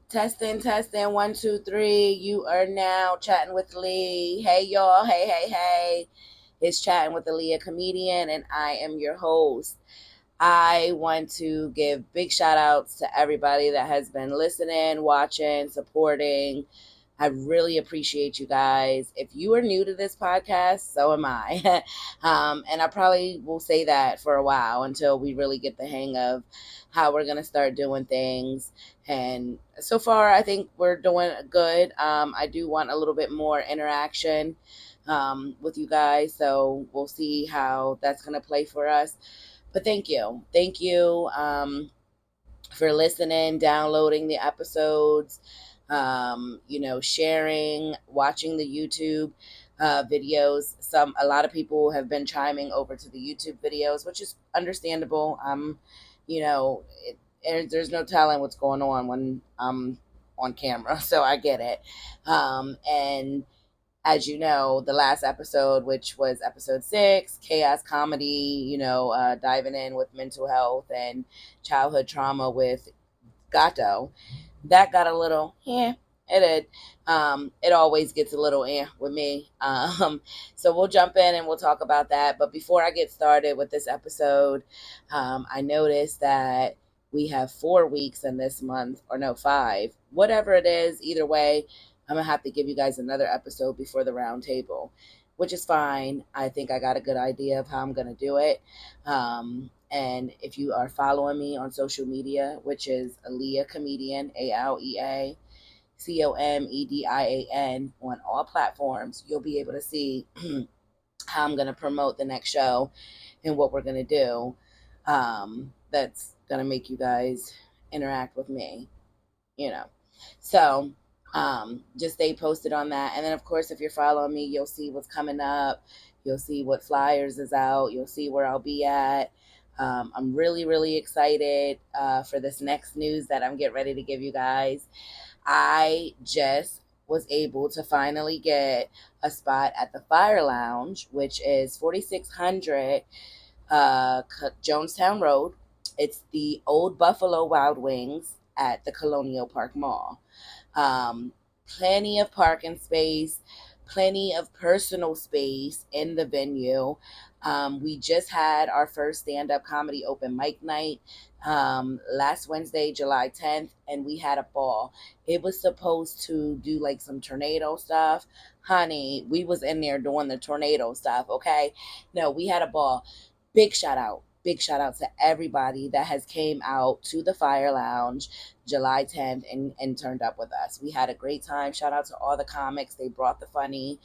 Testing, testing, one, two, three. You are now chatting with Lee. Hey, y'all. Hey, hey, hey. It's Chatting with Alea comedian, and I am your host. I want to give big shout outs to everybody that has been listening, watching, supporting. I really appreciate you guys. If you are new to this podcast, so am I. And I probably will say that for a while until we really get the hang of how we're going to start doing things. And so far, I think we're doing good. I do want a little bit more interaction with you guys. So we'll see how that's going to play for us. But thank you. Thank you for listening, downloading the episodes, sharing, watching the YouTube videos. A lot of people have been chiming over to the YouTube videos, which is understandable. There's no telling what's going on when I'm on camera, so I get it. And as you know, the last episode, which was episode 6, chaos comedy, diving in with mental health and childhood trauma with Gato, that got a little, it did. It always gets a little with me. So we'll jump in and we'll talk about that. But before I get started with this episode, I noticed that we have 4 weeks in this month, or no, 5, whatever it is. Either way, I'm gonna have to give you guys another episode before the round table, which is fine. I think I got a good idea of how I'm gonna do it. And if you are following me on social media, which is Alea Comedian, ALEA COMEDIAN, on all platforms, you'll be able to see how I'm gonna promote the next show and what we're gonna do. That's gonna make you guys interact with me, So just stay posted on that. And then, of course, if you're following me, you'll see what's coming up. You'll see what flyers is out. You'll see where I'll be at. I'm really, really excited for this next news that I'm getting ready to give you guys. I just was able to finally get a spot at the Fire Lounge, which is 4600 Jonestown Road. It's the old Buffalo Wild Wings at the Colonial Park Mall. Plenty of parking space, plenty of personal space in the venue. We just had our first stand-up comedy open mic night last Wednesday, July 10th, and we had a ball. It was supposed to do like some tornado stuff. Honey, we was in there doing the tornado stuff, okay? No, we had a ball. Big shout out. Big shout out to everybody that has came out to the Fire Lounge July 10th and turned up with us. We had a great time. Shout out to all the comics. They brought the funny.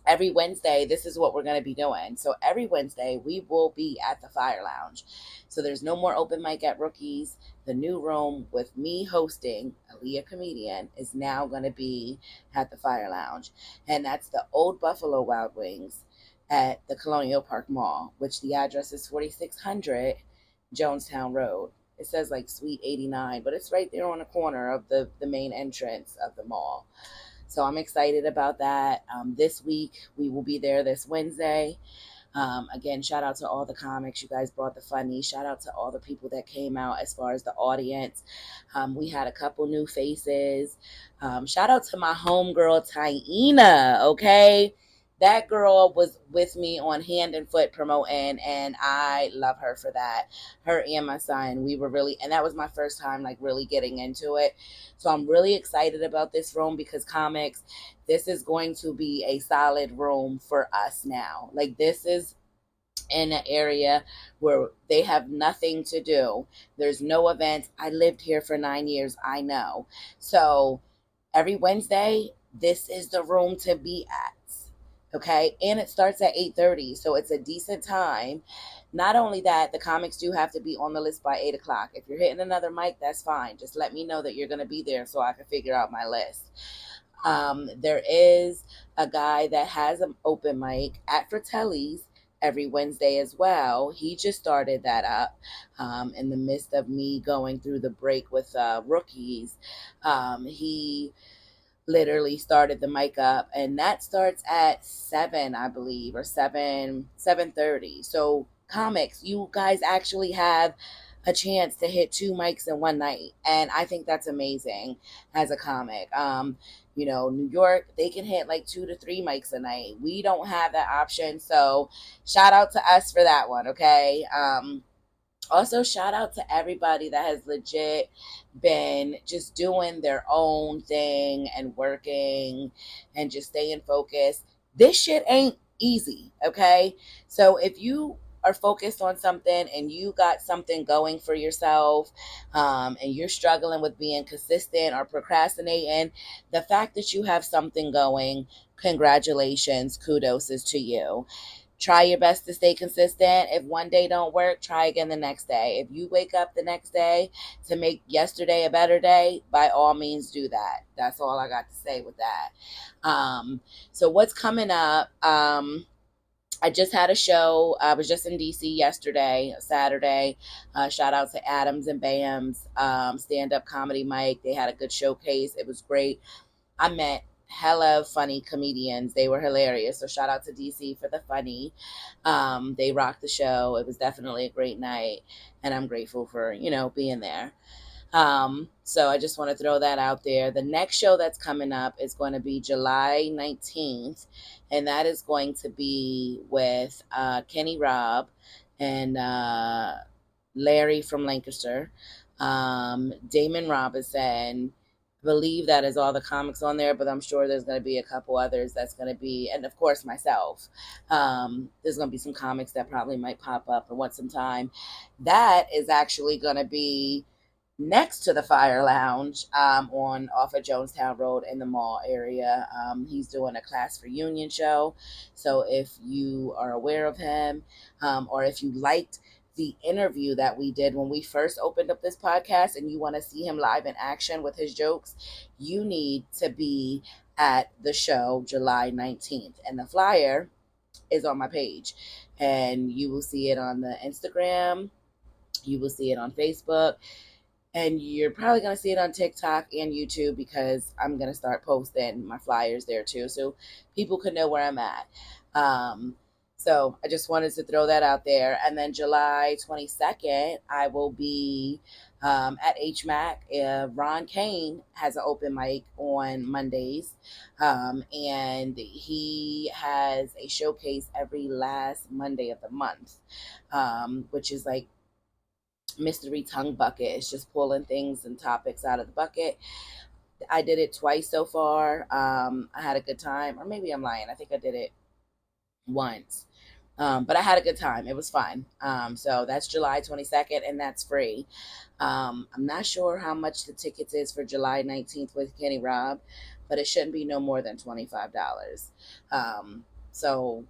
Every Wednesday, this is what we're going to be doing. So every Wednesday, we will be at the Fire Lounge. So there's no more open mic at Rookies. The new room with me hosting, Alea Comedian, is now going to be at the Fire Lounge. And that's the old Buffalo Wild Wings at the Colonial Park Mall, which the address is 4600 Jonestown Road. It says like Suite 89, but it's right there on the corner of the main entrance of the mall. So I'm excited about that. This week, we will be there this Wednesday. Again, shout out to all the comics. You guys brought the funny. Shout out to all the people that came out as far as the audience. We had a couple new faces. Shout out to my homegirl, Taina, okay? That girl was with me on Hand and Foot promoting, and I love her for that. Her and my son, we were really, and that was my first time like really getting into it. So I'm really excited about this room because comics, this is going to be a solid room for us now. Like, this is in an area where they have nothing to do. There's no events. I lived here for 9 years. I know. So every Wednesday, this is the room to be at. Okay, and it starts at 8:30, so it's a decent time. Not only that, the comics do have to be on the list by 8 o'clock. If you're hitting another mic, that's fine. Just let me know that you're going to be there so I can figure out my list. There is a guy that has an open mic at Fratelli's every Wednesday as well. He just started that up in the midst of me going through the break with Rookies. He literally started the mic up, and that starts at 7, I believe, or 7:30. So comics, you guys actually have a chance to hit two mics in one night. And I think that's amazing as a comic. New York, they can hit like 2 to 3 mics a night. We don't have that option. So shout out to us for that one. Okay. Also, shout out to everybody that has legit been just doing their own thing and working and just staying focused. This shit ain't easy, okay? So if you are focused on something and you got something going for yourself, and you're struggling with being consistent or procrastinating, the fact that you have something going, congratulations, kudos is to you. Try your best to stay consistent. If one day don't work, try again the next day. If you wake up the next day to make yesterday a better day, by all means do that. That's all I got to say with that. So what's coming up? I just had a show. I was just in DC yesterday, Saturday. Shout out to Adams and Bam's stand-up comedy mic. They had a good showcase. It was great. I met hella funny comedians. They were hilarious. So shout out to DC for the funny. They rocked the show. It was definitely a great night, and I'm grateful for being there. So I just want to throw that out there. The next show that's coming up is going to be July 19th, and that is going to be with Kenny Robb and Larry from Lancaster, Damon Robinson. I believe that is all the comics on there, but I'm sure there's going to be a couple others that's going to be, and of course myself. There's going to be some comics that probably might pop up and want some time. That is actually going to be next to the Fire Lounge, on off of Jonestown Road in the mall area. He's doing a class for Union show. So if you are aware of him, or if you liked the interview that we did when we first opened up this podcast and you want to see him live in action with his jokes, you need to be at the show July 19th. And the flyer is on my page. And you will see it on the Instagram. You will see it on Facebook. And you're probably going to see it on TikTok and YouTube, because I'm going to start posting my flyers there too, so people can know where I'm at. So I just wanted to throw that out there. And then July 22nd, I will be at HMAC. Ron Kane has an open mic on Mondays, and he has a showcase every last Monday of the month, which is like mystery tongue bucket. It's just pulling things and topics out of the bucket. I did it twice so far. I had a good time, or maybe I'm lying. I think I did it once. But I had a good time. It was fun. So that's July 22nd, and that's free. I'm not sure how much the tickets is for July 19th with Kenny Robb, but it shouldn't be no more than $25. So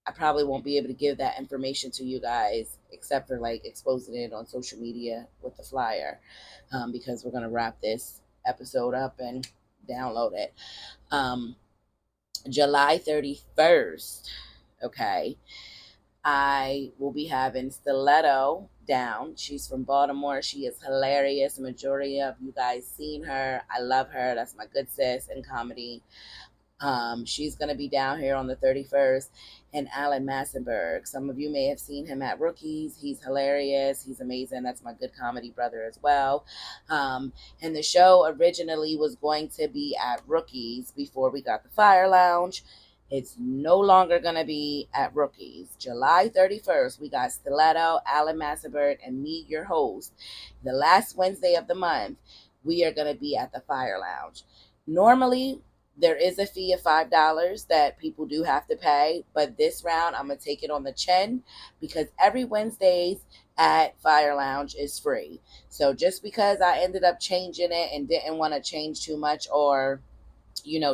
I probably won't be able to give that information to you guys, except for like exposing it on social media with the flyer, because we're going to wrap this episode up and download it. July 31st, okay, I will be having Stiletto down. She's from Baltimore. She is hilarious. Majority of you guys seen her. I love her. That's my good sis in comedy. She's going to be down here on the 31st. And Alan Massenberg. Some of you may have seen him at Rookies. He's hilarious. He's amazing. That's my good comedy brother as well. And the show originally was going to be at Rookies before we got the Fire Lounge. It's no longer going to be at Rookies. July 31st, we got Stiletto, Alan Massenberg, and me, your host. The last Wednesday of the month, we are going to be at the Fire Lounge. Normally, there is a fee of $5 that people do have to pay, but this round I'm going to take it on the chin, because every Wednesdays at Fire Lounge is free. So just because I ended up changing it and didn't want to change too much, or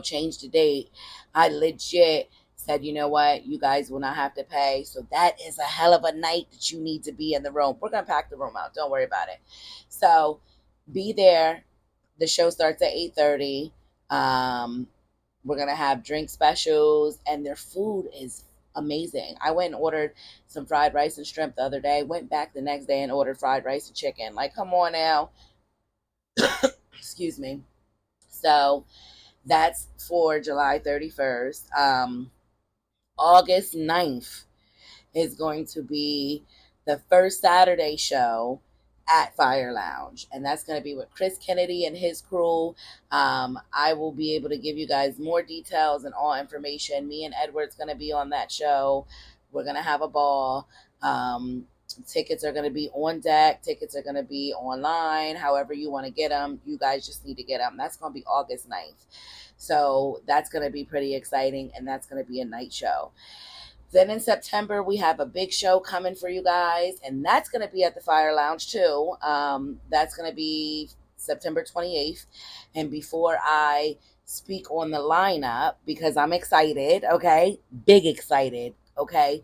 change the date, I legit said, you know what, you guys will not have to pay. So that is a hell of a night that you need to be in the room. We're going to pack the room out. Don't worry about it. So be there. The show starts at 8:30. We're going to have drink specials, and their food is amazing. I went and ordered some fried rice and shrimp the other day, went back the next day and ordered fried rice and chicken. Like, come on now. Excuse me. So that's for July 31st. August 9th is going to be the first Saturday show at Fire Lounge, and that's going to be with Chris Kennedy and his crew. I will be able to give you guys more details and all information. Me and Edward's going to be on that show. We're going to have a ball. Tickets are going to be on deck. Tickets are going to be online. However you want to get them, you guys just need to get them. That's going to be August 9th. So that's going to be pretty exciting, and that's going to be a night show. Then in September, we have a big show coming for you guys, and that's going to be at the Fire Lounge too. That's going to be September 28th. And before I speak on the lineup, because I'm excited, okay? Big excited, okay?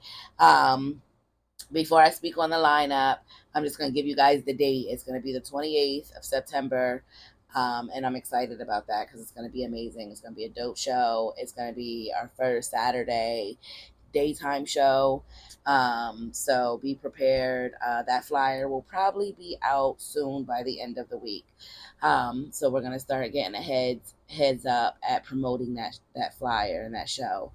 Before I speak on the lineup, I'm just going to give you guys the date. It's going to be the 28th of September. And I'm excited about that because it's going to be amazing. It's going to be a dope show. It's going to be our first Saturday daytime show. So be prepared. That flyer will probably be out soon by the end of the week. So we're going to start getting a heads up at promoting that flyer and that show.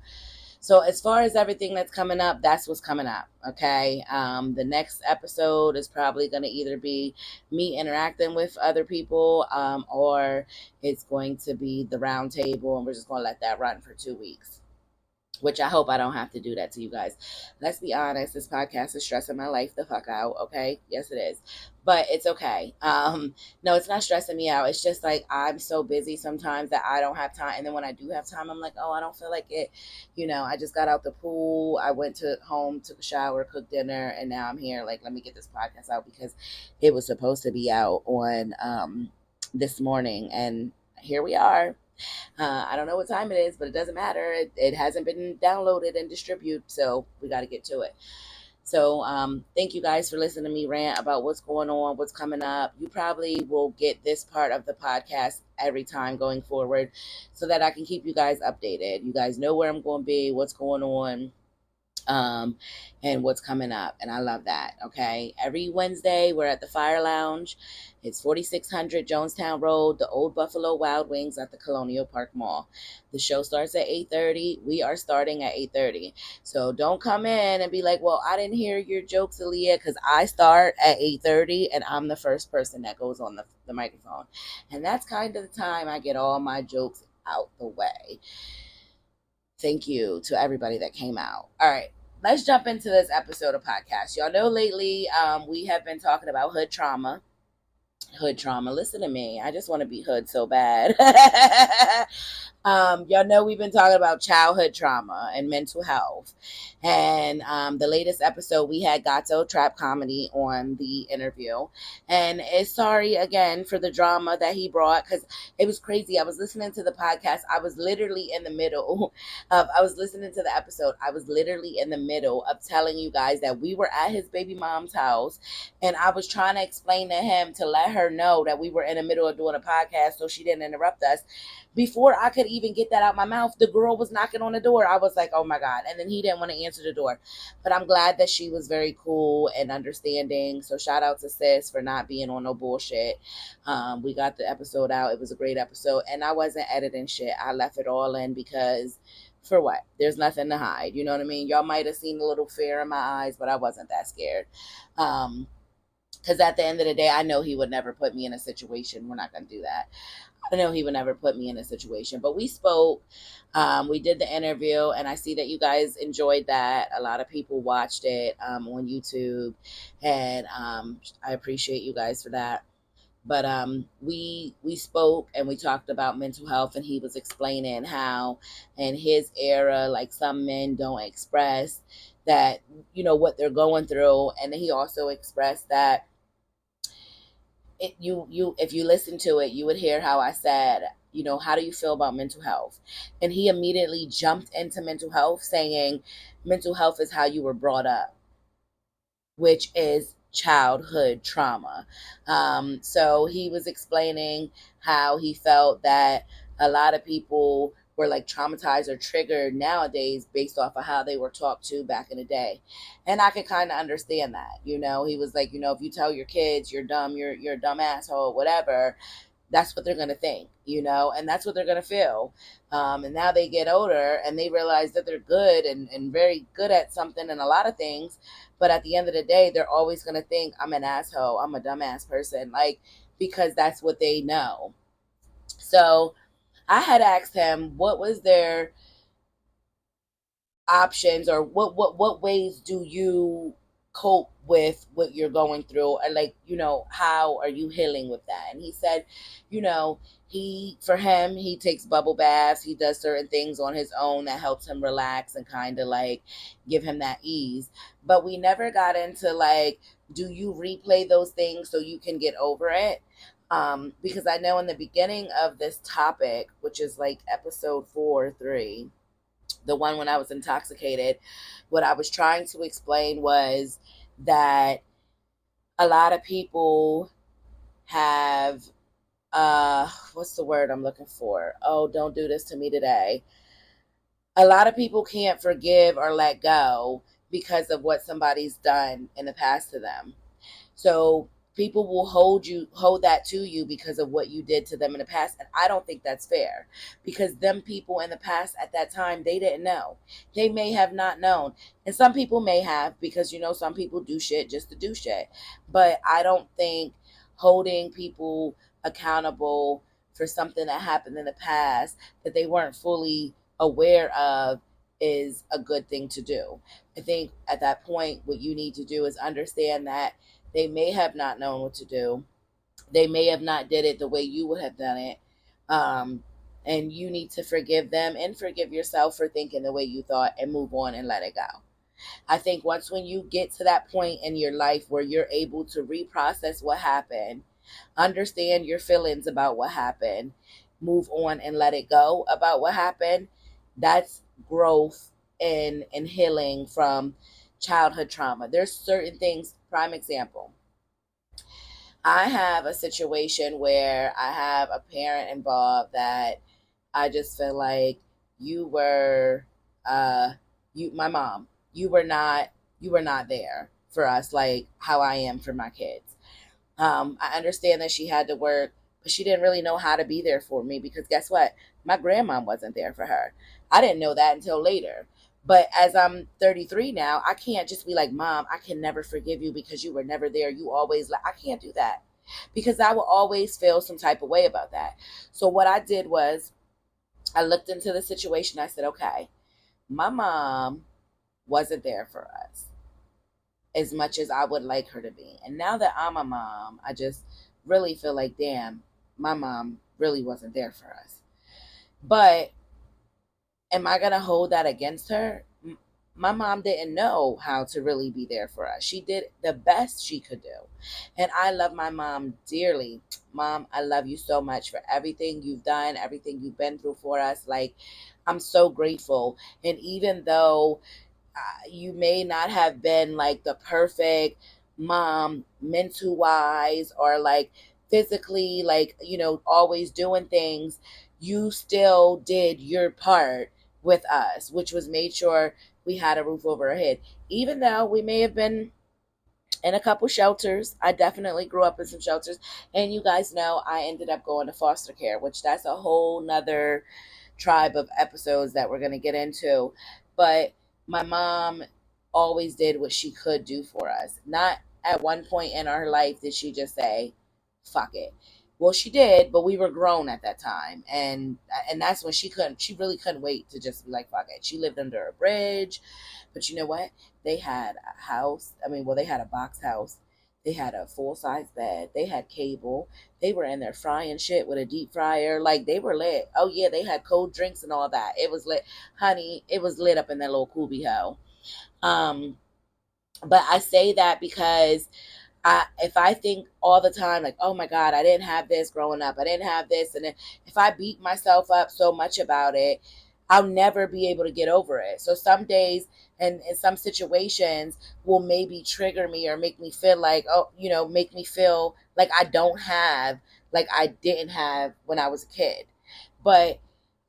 So as far as everything that's coming up, that's what's coming up. Okay. The next episode is probably going to either be me interacting with other people, or it's going to be the round table, and we're just going to let that run for 2 weeks. Which I hope I don't have to do that to you guys. Let's be honest, this podcast is stressing my life the fuck out, okay? Yes, it is. But it's okay. No, it's not stressing me out. It's just like I'm so busy sometimes that I don't have time. And then when I do have time, I'm like, oh, I don't feel like it. I just got out the pool. I went to home, took a shower, cooked dinner, and now I'm here. Like, let me get this podcast out because it was supposed to be out on this morning. And here we are. I don't know what time it is, but it doesn't matter. It hasn't been downloaded and distributed, so we got to get to it. So thank you guys for listening to me rant about what's going on, what's coming up. You probably will get this part of the podcast every time going forward so that I can keep you guys updated. You guys know where I'm going to be, what's going on, and what's coming up. And I love that. Okay. Every Wednesday, we're at the Fire Lounge. It's 4600 Jonestown Road, the Old Buffalo Wild Wings at the Colonial Park Mall. The show starts at 8:30. We are starting at 8:30. So don't come in and be like, well, I didn't hear your jokes, Alea, because I start at 8:30 and I'm the first person that goes on the microphone. And that's kind of the time I get all my jokes out the way. Thank you to everybody that came out. All right. Let's jump into this episode of podcast. Y'all know lately we have been talking about hood trauma. Hood trauma. Listen to me. I just want to be hood so bad. Y'all know we've been talking about childhood trauma and mental health. And the latest episode, we had Gato Trap Comedy on the interview. And sorry again for the drama that he brought because it was crazy. I was listening to the podcast. I was literally in the middle I was listening to the episode. I was literally in the middle of telling you guys that we were at his baby mom's house. And I was trying to explain to him to let her know that we were in the middle of doing a podcast so she didn't interrupt us. Before I could even get that out my mouth, the girl was knocking on the door. I was like, oh my God. And then he didn't want to answer the door. But I'm glad that she was very cool and understanding. So shout out to sis for not being on no bullshit. We got the episode out. It was a great episode. And I wasn't editing shit. I left it all in because for what? There's nothing to hide. You know what I mean? Y'all might have seen a little fear in my eyes, but I wasn't that scared. Because at the end of the day, I know he would never put me in a situation. We're not going to do that. I know he would never put me in a situation, but we spoke. We did the interview, and I see that you guys enjoyed that. A lot of people watched it on YouTube, and I appreciate you guys for that. But we spoke and we talked about mental health, and he was explaining how in his era, like some men don't express that, what they're going through. And he also expressed that if you listen to it, you would hear how I said, how do you feel about mental health? And he immediately jumped into mental health saying mental health is how you were brought up, which is childhood trauma. So he was explaining how he felt that a lot of people were like traumatized or triggered nowadays based off of how they were talked to back in the day. And I could kind of understand that. He was like, if you tell your kids you're dumb, you're a dumb asshole, whatever, that's what they're going to think, and that's what they're going to feel. And now they get older and they realize that they're good and very good at something and a lot of things. But at the end of the day, they're always going to think, I'm an asshole. I'm a dumbass person. Like, because that's what they know. So I had asked him, what was their options, or what ways do you cope with what you're going through, and like, how are you healing with that? And he said, you know for him, he takes bubble baths, he does certain things on his own that helps him relax and kind of like give him that ease. But we never got into like, do you replay those things so you can get over it? Because I know in the beginning of this topic, which is like episode 4 or 3, the one when I was intoxicated, what I was trying to explain was that a lot of people have what's the word I'm looking for? Oh, don't do this to me today. A lot of people can't forgive or let go because of what somebody's done in the past to them. So people will hold that to you because of what you did to them in the past. And I don't think that's fair, because them people in the past at that time, they didn't know. They may have not known. And some people may have, because some people do shit just to do shit. But I don't think holding people accountable for something that happened in the past that they weren't fully aware of is a good thing to do. I think at that point, what you need to do is understand that they may have not known what to do. They may have not did it the way you would have done it. Um, and you need to forgive them and forgive yourself for thinking the way you thought, and move on and let it go. I think once when you get to that point in your life where you're able to reprocess what happened, understand your feelings about what happened, move on and let it go about what happened, that's growth and healing from childhood trauma. There's certain things, prime example. I have a situation where I have a parent involved that I just feel like you were my mom. You were not there for us like how I am for my kids. I understand that she had to work, but she didn't really know how to be there for me, because guess what? My grandma wasn't there for her. I didn't know that until later. But as I'm 33 now, I can't just be like, Mom, I can never forgive you because you were never there. You always I can't do that, because I will always feel some type of way about that. So what I did was I looked into the situation. I said, okay, my mom wasn't there for us as much as I would like her to be. And now that I'm a mom, I just really feel like, damn, my mom really wasn't there for us. But am I going to hold that against her? My mom didn't know how to really be there for us. She did the best she could do. And I love my mom dearly. Mom, I love you so much for everything you've done, everything you've been through for us. Like, I'm so grateful. And even though you may not have been like the perfect mom mental wise, or like physically, like, always doing things, you still did your part with us, which was made sure we had a roof over our head. Even though we may have been in a couple shelters, I definitely grew up in some shelters. And you guys know I ended up going to foster care, which that's a whole nother tribe of episodes that we're going to get into. But my mom always did what she could do for us. Not at one point in our life did she just say, fuck it. Well, she did, but we were grown at that time. And that's when she really couldn't wait to just be like, fuck it. She lived under a bridge. But you know what? They had a house. I mean, well, they had a box house. They had a full size bed. They had cable. They were in there frying shit with a deep fryer. Like, they were lit. Oh yeah, they had cold drinks and all that. It was lit, honey. It was lit up in that little Kubi hoe. Um, but I say that because if I think all the time, like, oh my God, I didn't have this growing up, I didn't have this, and then if I beat myself up so much about it, I'll never be able to get over it. So some days and in some situations will maybe trigger me or make me feel like, oh, make me feel like I don't have, like I didn't have when I was a kid. But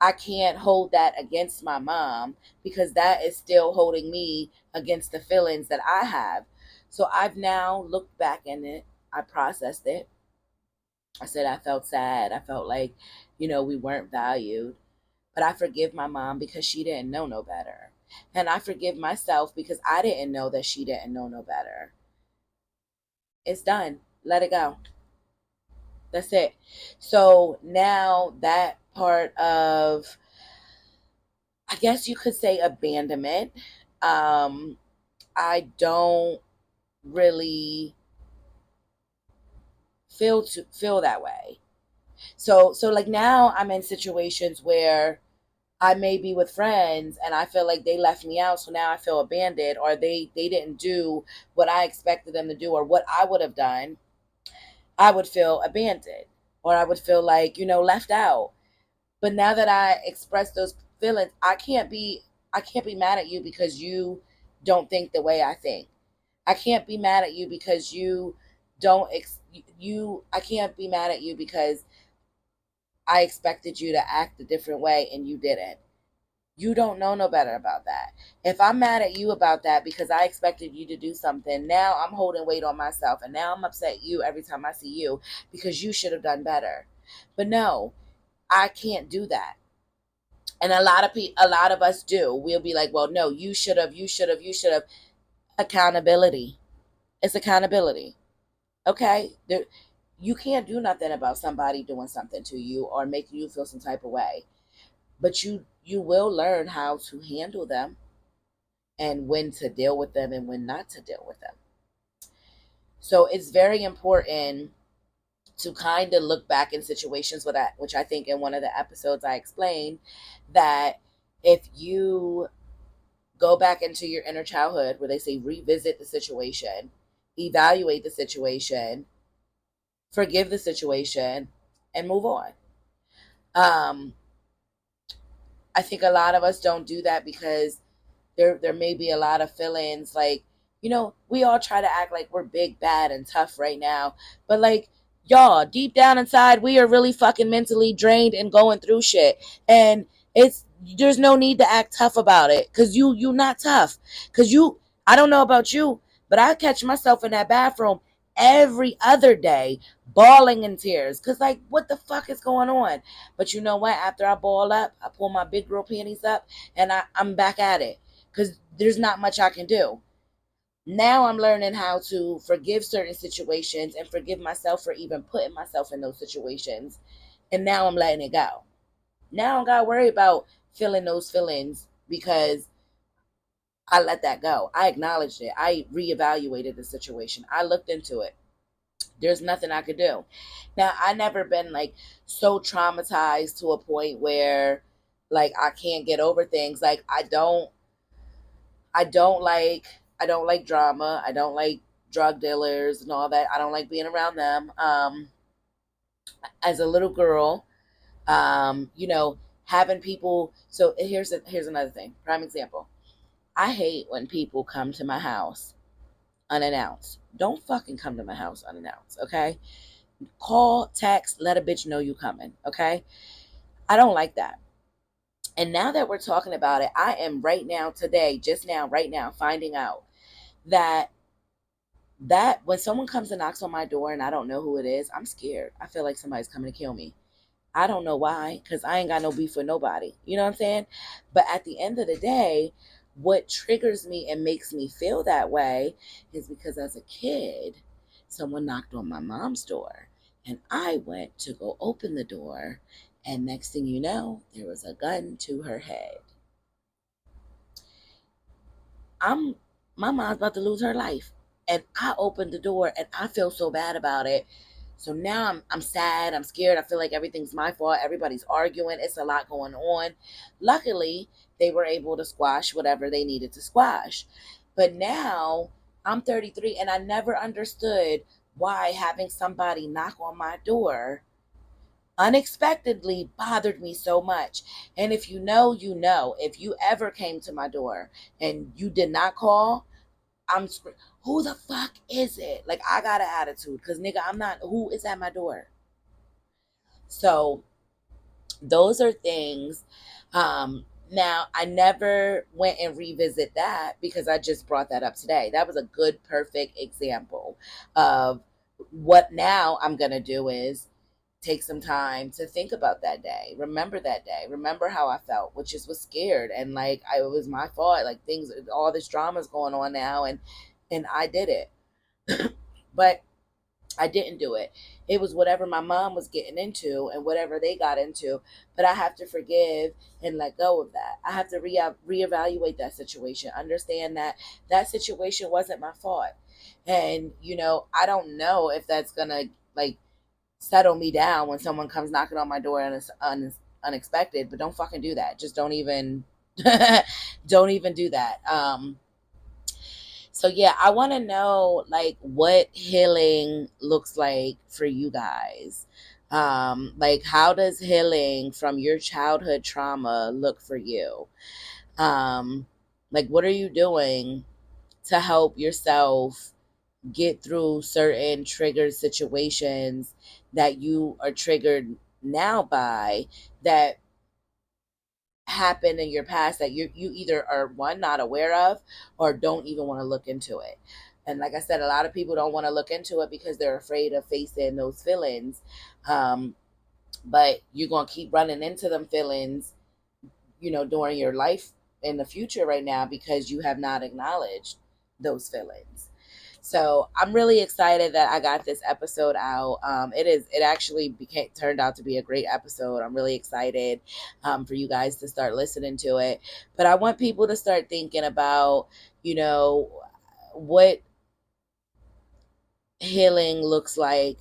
I can't hold that against my mom, because that is still holding me against the feelings that I have. So I've now looked back in it, I processed it, I said I felt sad. I felt like, we weren't valued. But I forgive my mom because she didn't know no better. And I forgive myself because I didn't know that she didn't know no better. It's done. Let it go. That's it. So now that part of, I guess you could say, abandonment, um, I don't really feel that way. So like now I'm in situations where I may be with friends and I feel like they left me out, so now I feel abandoned, or they didn't do what I expected them to do or what I would have done. I would feel abandoned, or I would feel like, left out. But now that I express those feelings, I can't be mad at you because you don't think the way I think. I can't be mad at you because you don't you I can't be mad at you because I expected you to act a different way and you didn't. You don't know no better about that. If I'm mad at you about that because I expected you to do something, now I'm holding weight on myself and now I'm upset at you every time I see you because you should have done better. But no, I can't do that. And a lot of us do. We'll be like, "Well, no, you should have, you should have, you should have." Accountability. It's accountability. Okay? You can't do nothing about somebody doing something to you or making you feel some type of way. But you will learn how to handle them and when to deal with them and when not to deal with them. So it's very important to kind of look back in situations with that, which I think in one of the episodes I explained that if you go back into your inner childhood where they say revisit the situation, evaluate the situation, forgive the situation, and move on. Um, I think a lot of us don't do that because there may be a lot of feelings like, we all try to act like we're big, bad, and tough right now. But like, y'all, deep down inside, we are really fucking mentally drained and going through shit. And there's no need to act tough about it. Cause you not tough. Cause I don't know about you, but I catch myself in that bathroom every other day bawling in tears. Cause like, what the fuck is going on? But you know what? After I ball up, I pull my big girl panties up and I'm back at it because there's not much I can do. Now I'm learning how to forgive certain situations and forgive myself for even putting myself in those situations. And now I'm letting it go. Now I don't got to worry about feeling those feelings because I let that go. I acknowledged it. I reevaluated the situation. I looked into it. There's nothing I could do. Now, I never been like so traumatized to a point where like I can't get over things. Like I don't like drama. I don't like drug dealers and all that. I don't like being around them. As a little girl, having people. So here's another thing. Prime example. I hate when people come to my house unannounced. Don't fucking come to my house unannounced, okay? Call, text, let a bitch know you coming, okay? I don't like that. And now that we're talking about it, I am right now, today, just now, right now, finding out that when someone comes and knocks on my door and I don't know who it is, I'm scared. I feel like somebody's coming to kill me. I don't know why, because I ain't got no beef with nobody. You know what I'm saying? But at the end of the day, what triggers me and makes me feel that way is because as a kid, someone knocked on my mom's door and I went to go open the door. And next thing you know, there was a gun to her head. I'm My mom's about to lose her life. And I opened the door and I feel so bad about it. So now I'm sad, I'm scared, I feel like everything's my fault, everybody's arguing, it's a lot going on. Luckily, they were able to squash whatever they needed to squash. But now I'm 33 and I never understood why having somebody knock on my door unexpectedly bothered me so much. And if you know, you know. If you ever came to my door and you did not call, who the fuck is it? Like, I got an attitude because, nigga, I'm not, who is at my door? So, those are things. Now, I never went and revisit that because I just brought that up today. That was a good, perfect example of what now I'm going to do is take some time to think about that day. Remember that day. Remember how I felt, which is was scared and like it was my fault. Like things, all this drama is going on now, and I did it, but I didn't do it. It was whatever my mom was getting into and whatever they got into. But I have to forgive and let go of that. I have to reevaluate that situation. Understand that that situation wasn't my fault. And, I don't know if that's going to like settle me down when someone comes knocking on my door and it's unexpected, but don't fucking do that. Just don't even, don't even do that. So yeah, I want to know like what healing looks like for you guys. Like how does healing from your childhood trauma look for you? Um, like what are you doing to help yourself get through certain triggered situations that you are triggered now by, that happened in your past that you either are one not aware of or don't even want to look into it. And like I said, a lot of people don't want to look into it because they're afraid of facing those feelings. um, but you're going to keep running into them feelings, during your life in the future right now because you have not acknowledged those feelings. So I'm really excited that I got this episode out. It actually turned out to be a great episode. I'm really excited for you guys to start listening to it. But I want people to start thinking about, what healing looks like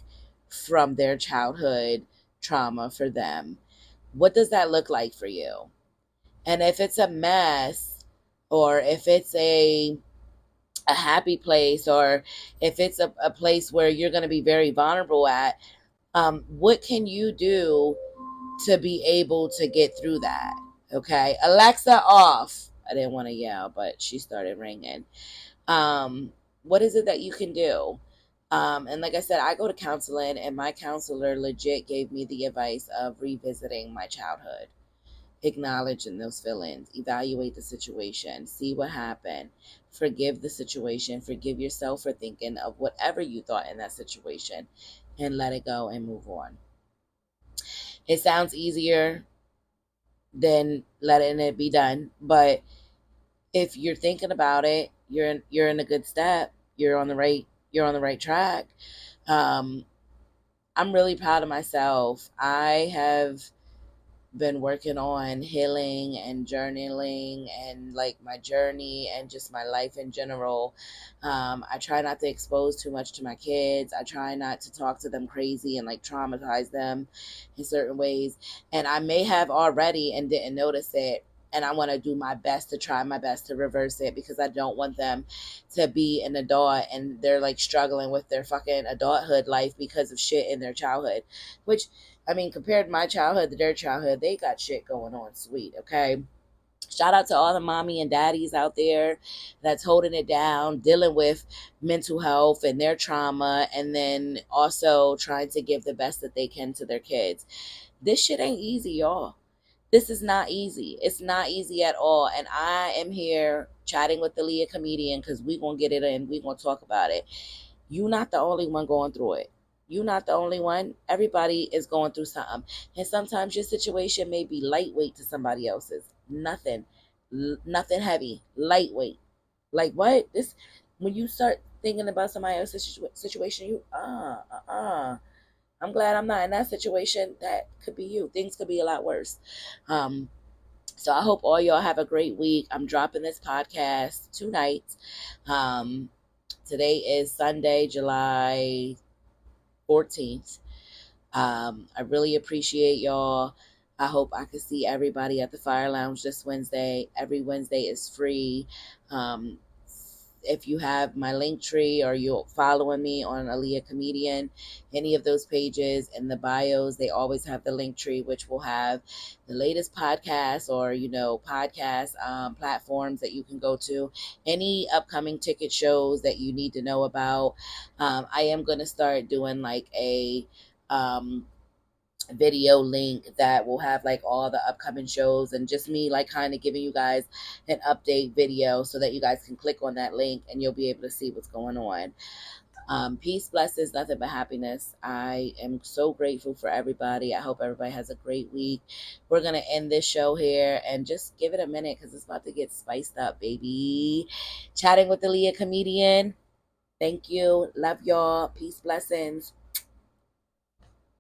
from their childhood trauma for them. What does that look like for you? And if it's a mess, or if it's a happy place, or if it's a place where you're going to be very vulnerable at, what can you do to be able to get through that? Okay, Alexa off. I didn't want to yell, but she started ringing. What is it that you can do? And like I said, I go to counseling, and my counselor legit gave me the advice of revisiting my childhood, acknowledging those feelings, evaluate the situation, see what happened, forgive the situation, forgive yourself for thinking of whatever you thought in that situation, and let it go and move on. It sounds easier than letting it be done, but if you're thinking about it, you're in a good step. You're on the right track. Um, I'm really proud of myself. I have been working on healing and journaling and like my journey and just my life in general. I try not to expose too much to my kids. I try not to talk to them crazy and like traumatize them in certain ways. And I may have already and didn't notice it. And I want to do my best to try my best to reverse it because I don't want them to be an adult and they're like struggling with their fucking adulthood life because of shit in their childhood, which I mean, compared to my childhood to their childhood, they got shit going on sweet, okay? Shout out to all the mommy and daddies out there that's holding it down, dealing with mental health and their trauma, and then also trying to give the best that they can to their kids. This shit ain't easy, y'all. This is not easy. It's not easy at all. And I am here chatting with the Leah comedian because we going to get it in. We going to talk about it. You're not the only one going through it. You're not the only one. Everybody is going through something. And sometimes your situation may be lightweight to somebody else's. Nothing heavy. Lightweight. Like what? This when you start thinking about somebody else's situation, I'm glad I'm not in that situation. That could be you. Things could be a lot worse. Um, so I hope all y'all have a great week. I'm dropping this podcast tonight. Um, Today is Sunday, July 14th. I really appreciate y'all. I hope I can see everybody at the Fire Lounge this Wednesday. Every Wednesday is free. Um, if you have my link tree or you're following me on Alea Comedian, any of those pages in the bios, they always have the link tree, which will have the latest podcasts or, podcast platforms that you can go to, any upcoming ticket shows that you need to know about. I am going to start doing like a video link that will have like all the upcoming shows and just me like kind of giving you guys an update video so that you guys can click on that link and you'll be able to see what's going on. Peace, blessings, nothing but happiness. I am so grateful for everybody. I hope everybody has a great week. We're going to end this show here and just give it a minute because it's about to get spiced up, baby. Chatting with the Leah comedian. Thank you. Love y'all. Peace, blessings.